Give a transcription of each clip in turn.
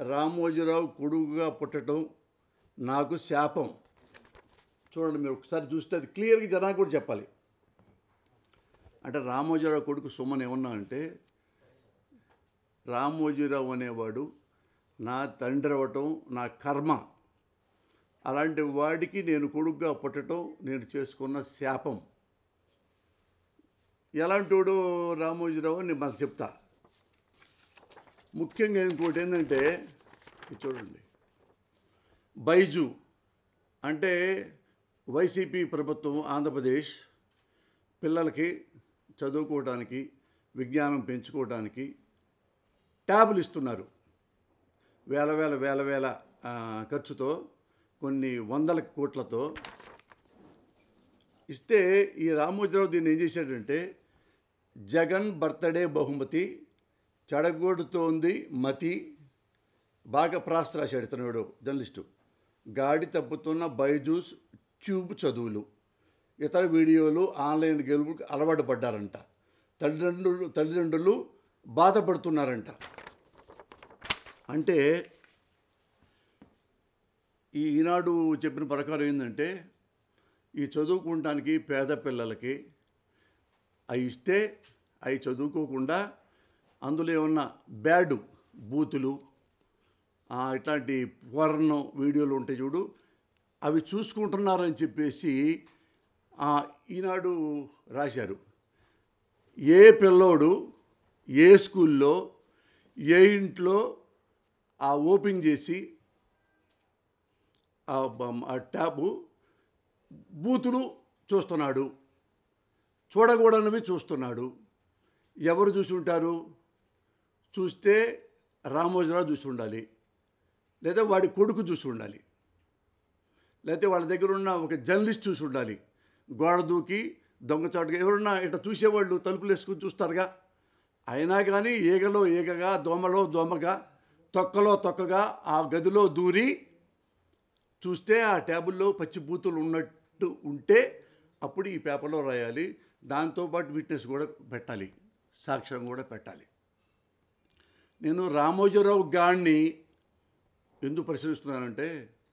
రామోజీరావు కొడుకుగా పుట్టడం నాకు శాపం. చూడండి, మీరు ఒకసారి చూస్తే అది క్లియర్గా జనానికి కూడా చెప్పాలి. అంటే రామోజీరావు కొడుకు సుమన్ ఏమన్నా అంటే, రామోజీరావు అనేవాడు నా తండ్రి అవ్వటం నా కర్మ, అలాంటి వాడికి నేను కొడుకుగా పుట్టడం నేను చేసుకున్న శాపం. ఎలాంటి వాడు రామోజీరావు అని మనకు చెప్తా. ముఖ్యంగా ఇంకోటి ఏంటంటే, చూడండి, బైజు అంటే వైసీపీ ప్రభుత్వం ఆంధ్రప్రదేశ్ పిల్లలకి చదువుకోవడానికి విజ్ఞానం పెంచుకోవడానికి ట్యాబులు ఇస్తున్నారు. వేల ఖర్చుతో, కొన్ని వందల కోట్లతో ఇస్తే ఈ రామోజీరావు దీన్ని ఏం చేశాడంటే, జగన్ బర్త్డే బహుమతి, చెడగొడుతోంది మతి, బాగా ప్రాస్ రాశాడు ఇతనుడు జర్నలిస్టు, గాడి తప్పుతున్న బైజూస్ ట్యూబ్ చదువులు, ఇతర వీడియోలు, ఆన్లైన్ గెలుపుకు అలవాటు పడ్డారంట, తల్లిదండ్రులు బాధపడుతున్నారంట. అంటే ఈనాడు చెప్పిన ప్రకారం ఏంటంటే, ఈ చదువుకోవడానికి పేద పిల్లలకి అవి ఇస్తే అవి చదువుకోకుండా అందులో ఏమన్నా బ్యాడ్ బూతులు ఇట్లాంటి ఫోర్న్ వీడియోలు ఉంటాయి చూడు, అవి చూసుకుంటున్నారని చెప్పేసి ఈనాడు రాశారు. ఏ పిల్లోడు ఏ స్కూల్లో ఏ ఇంట్లో ఓపెన్ చేసి ఆ ట్యాబు బూతులు చూస్తున్నాడు, చూడకూడనివి చూస్తున్నాడు. ఎవరు చూసి ఉంటారు? చూస్తే రామోజీరావు చూసి ఉండాలి, లేదా వాడి కొడుకు చూసి ఉండాలి, లేకపోతే వాళ్ళ దగ్గర ఉన్న ఒక జర్నలిస్ట్ చూసి ఉండాలి. గోడ దూకి దొంగచాటుగా ఎవరున్నా ఇట్లా చూసేవాళ్ళు తలుపులు వేసుకుని చూస్తారుగా. అయినా కానీ ఈగలో ఈగగా, దోమలో దోమగా, తొక్కలో తొక్కగా ఆ గదిలో దూరి చూస్తే ఆ ట్యాబుల్లో పచ్చి బూతులు ఉన్నట్టు ఉంటే అప్పుడు ఈ పేపర్లో రాయాలి. దాంతోపాటు విట్నెస్ కూడా పెట్టాలి, సాక్ష్యం కూడా పెట్టాలి. నేను రామోజీరావు గాడిని ఎందుకు ప్రశ్నిస్తున్నానంటే,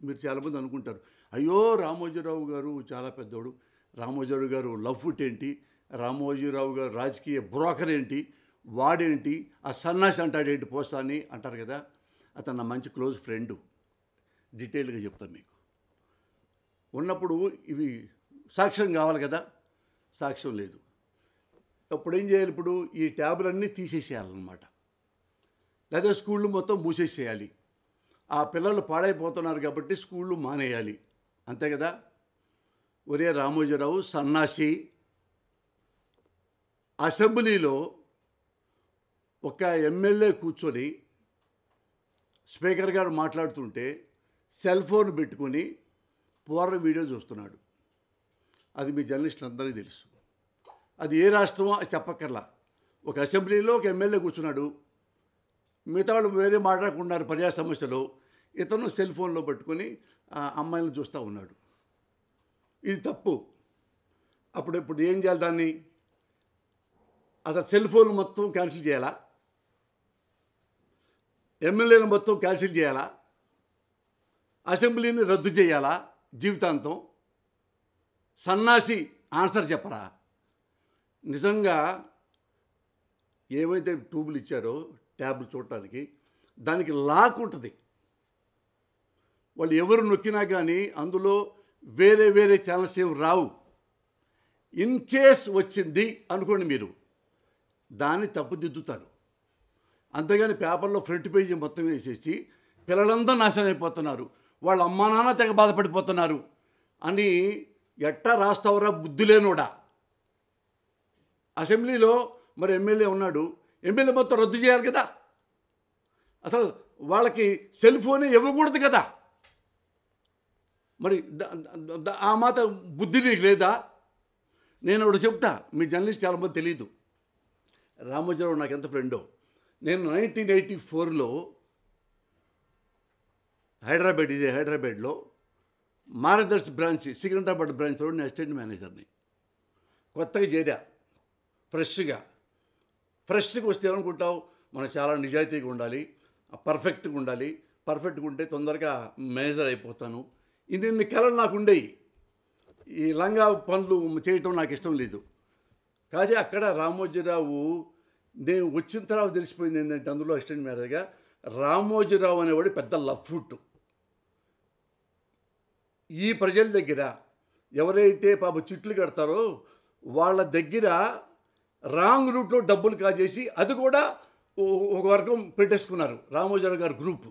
మీరు చాలామంది అనుకుంటారు, అయ్యో రామోజీరావు గారు చాలా పెద్దోడు, రామోజీరావు గారు లవ్ ఫుట్ ఏంటి, రామోజీరావు గారు రాజకీయ బ్రోకర్ ఏంటి, వాడేంటి, ఆ సన్నాసి అంటాడేంటి పోస్తాని అంటారు కదా. అతను నా మంచి క్లోజ్ ఫ్రెండు, డీటెయిల్గా చెప్తాను మీకు. ఉన్నప్పుడు ఇవి సాక్ష్యం కావాలి కదా, సాక్ష్యం లేదు. అప్పుడు ఏం చేయాలి? ఇప్పుడు ఈ ట్యాబులన్నీ తీసేసేయాలన్నమాట, లేదా స్కూళ్ళు మొత్తం మూసేసేయాలి. ఆ పిల్లలు పాడైపోతున్నారు కాబట్టి స్కూళ్ళు మానేయాలి, అంతే కదా. ఒరే రామోజీరావు సన్నాసి, అసెంబ్లీలో ఒక ఎమ్మెల్యే కూర్చొని స్పీకర్ గారు మాట్లాడుతుంటే సెల్ ఫోన్ పెట్టుకొని పూర్వ వీడియో చూస్తున్నాడు. అది మీ జర్నలిస్టులందరికీ తెలుసు. అది ఏ రాష్ట్రమో చెప్పక్కర్లా. ఒక అసెంబ్లీలో ఒక ఎమ్మెల్యే కూర్చున్నాడు, మిగతా వాళ్ళు వేరే మాట్లాడుకున్నారు ప్రజా సమస్యలు, ఇతను సెల్ ఫోన్లో పెట్టుకొని అమ్మాయిలను చూస్తూ ఉన్నాడు. ఇది తప్పు. ఇప్పుడు ఏం చేయాలి? దాన్ని అసలు సెల్ ఫోన్ మొత్తం క్యాన్సిల్ చేయాలా? ఎమ్మెల్యేలు మొత్తం క్యాన్సిల్ చేయాలా? అసెంబ్లీని రద్దు చేయాలా జీవితాంతం? సన్నాసి ఆన్సర్ చెప్పరా? నిజంగా ఏవైతే ట్యూబులు ఇచ్చారో ట్యాబ్లు చూడటానికి, దానికి లాక్ ఉంటుంది. వాళ్ళు ఎవరు నొక్కినా కానీ అందులో వేరే ఛానల్స్ ఏమి రావు. ఇన్ కేస్ వచ్చింది అనుకోండి, మీరు దాన్ని తప్పుదిద్దుతారు. అంతేగాని పేపర్లో ఫ్రంట్ పేజీ మొత్తం వేసేసి పిల్లలందరూ నాశనం అయిపోతున్నారు, వాళ్ళ అమ్మా నాన్న తెగ బాధపడిపోతున్నారు అని ఎట్టా రాస్తావరా బుద్ధి లేనోడా? అసెంబ్లీలో మరి ఎమ్మెల్యే ఉన్నాడు, ఎమ్మెల్యే మొత్తం రద్దు చేయాలి కదా. అసలు వాళ్ళకి సెల్ ఫోనే ఇవ్వకూడదు కదా. మరి ఆ మాత బుద్ధి నీకు లేదా? నేను ఒకటి చెప్తా, మీ జర్నలిస్ట్ చాలామంది తెలియదు. రామోజీరావు నాకు ఎంత ఫ్రెండో. నేను 1984లో హైదరాబాద్లో మార్గదర్శి బ్రాంచ్, సికింద్రాబాద్ బ్రాంచ్లో నేను అసిస్టెంట్ మేనేజర్ని. కొత్తగా చేరా, ఫ్రెష్గా వస్తే ఏమనుకుంటావు, మనం చాలా నిజాయితీగా ఉండాలి, పర్ఫెక్ట్గా ఉండాలి, పర్ఫెక్ట్గా ఉంటే తొందరగా మేనేజర్ అయిపోతాను. ఇన్ని కళలు నాకు ఉండేవి. ఈ లంగా పనులు చేయటం నాకు ఇష్టం లేదు. కానీ అక్కడ రామోజీరావు, నేను వచ్చిన తర్వాత తెలిసిపోయింది ఏంటంటే అందులో అసిస్టెంట్ మేనేజర్గా రామోజీరావు అనేవాడు పెద్ద లఫ్ట్. ఈ ప్రజల దగ్గర ఎవరైతే పాప చిట్లు కడతారో వాళ్ళ దగ్గర రాంగ్ రూట్లో డబ్బులు కాజేసి అది కూడా ఒక వర్గం పెట్టేసుకున్నారు రామోజీరావు గారి గ్రూపు.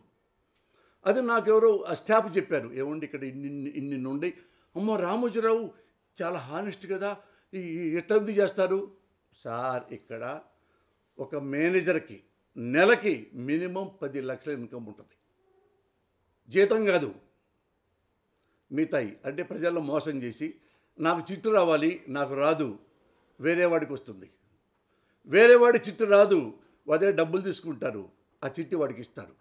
అది నాకు ఎవరో ఆ స్టాఫ్ చెప్పారు, ఏమండి ఇక్కడ ఇన్ని నుండి, అమ్మో రామోజీరావు చాలా హానెస్ట్ కదా, ఎట్లా చేస్తారు సార్? ఇక్కడ ఒక మేనేజర్కి నెలకి మినిమం 10 లక్షల ఇన్కమ్ ఉంటుంది, జీతం కాదు మిగతాయి. అంటే ప్రజల్లో మోసం చేసి నాకు చిట్టు రావాలి, నాకు రాదు, వేరే వాడికి వస్తుంది, వేరే వాడి చిట్టు రాదు, అదే డబ్బులు తీసుకుంటారు, ఆ చిట్టు వాడికి ఇస్తారు.